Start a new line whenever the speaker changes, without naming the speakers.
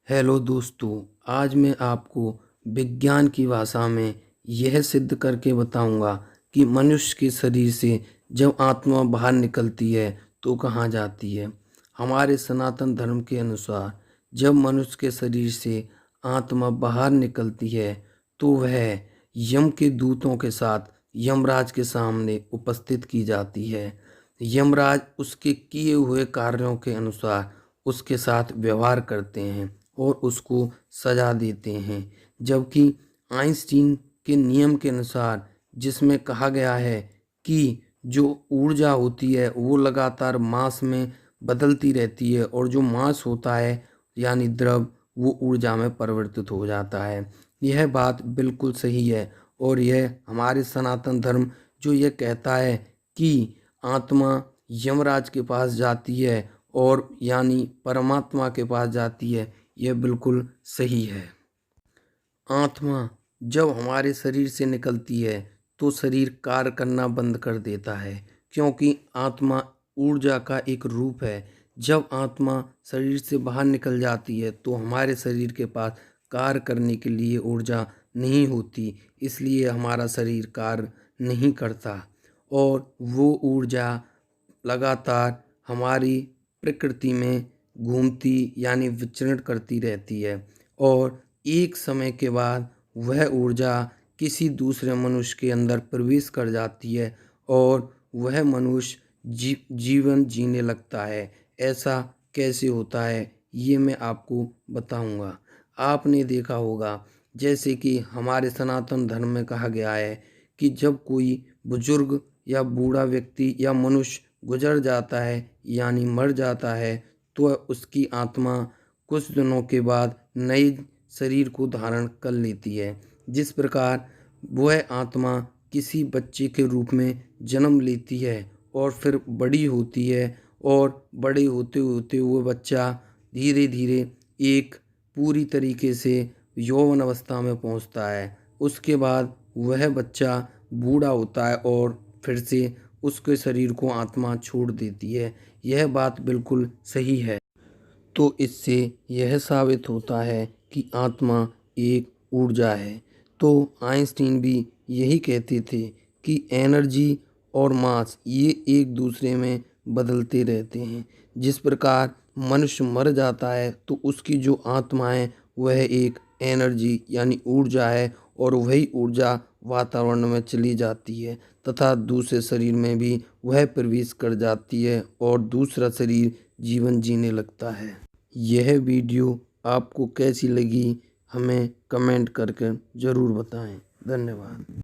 Hello दोस्तों, आज मैं आपको विज्ञान की भाषा में यह सिद्ध करके बताऊंगा कि मनुष्य के शरीर से जब आत्मा बाहर निकलती है तो कहाँ जाती है। हमारे सनातन धर्म के अनुसार जब मनुष्य के शरीर से आत्मा बाहर निकलती है तो वह यम के दूतों के साथ यमराज के सामने उपस्थित की जाती है। यमराज उसके किए हुए कार्यों के अनुसार उसके साथ व्यवहार करते हैं और उसको सजा देते हैं। जबकि आइंस्टीन के नियम के अनुसार जिसमें कहा गया है कि जो ऊर्जा होती है वो लगातार मास में बदलती रहती है और जो मास होता है यानी द्रव वो ऊर्जा में परिवर्तित हो जाता है। यह बात बिल्कुल सही है और यह हमारे सनातन धर्म जो यह कहता है कि आत्मा यमराज के पास जाती है और यानी परमात्मा के पास जाती है, यह बिल्कुल सही है। आत्मा जब हमारे शरीर से निकलती है तो शरीर कार्य करना बंद कर देता है, क्योंकि आत्मा ऊर्जा का एक रूप है। जब आत्मा शरीर से बाहर निकल जाती है तो हमारे शरीर के पास कार्य करने के लिए ऊर्जा नहीं होती, इसलिए हमारा शरीर कार्य नहीं करता और वो ऊर्जा लगातार हमारी प्रकृति में घूमती यानी विचरण करती रहती है और एक समय के बाद वह ऊर्जा किसी दूसरे मनुष्य के अंदर प्रवेश कर जाती है और वह मनुष्य जीवन जीने लगता है। ऐसा कैसे होता है ये मैं आपको बताऊंगा। आपने देखा होगा जैसे कि हमारे सनातन धर्म में कहा गया है कि जब कोई बुजुर्ग या बूढ़ा व्यक्ति या मनुष्य गुजर जाता है यानी मर जाता है तो उसकी आत्मा कुछ दिनों के बाद नए शरीर को धारण कर लेती है। जिस प्रकार वह आत्मा किसी बच्चे के रूप में जन्म लेती है और फिर बड़ी होती है और बड़े होते होते वो बच्चा धीरे धीरे एक पूरी तरीके से यौवन अवस्था में पहुंचता है। उसके बाद वह बच्चा बूढ़ा होता है और फिर से उसके शरीर को आत्मा छोड़ देती है। यह बात बिल्कुल सही है। तो इससे यह साबित होता है कि आत्मा एक ऊर्जा है। तो आइंस्टीन भी यही कहते थे कि एनर्जी और मास ये एक दूसरे में बदलते रहते हैं। जिस प्रकार मनुष्य मर जाता है तो उसकी जो आत्मा है वह एक एनर्जी यानी ऊर्जा है और वही ऊर्जा वातावरण में चली जाती है तथा दूसरे शरीर में भी वह प्रवेश कर जाती है और दूसरा शरीर जीवन जीने लगता है। यह वीडियो आपको कैसी लगी हमें कमेंट करके ज़रूर बताएं। धन्यवाद।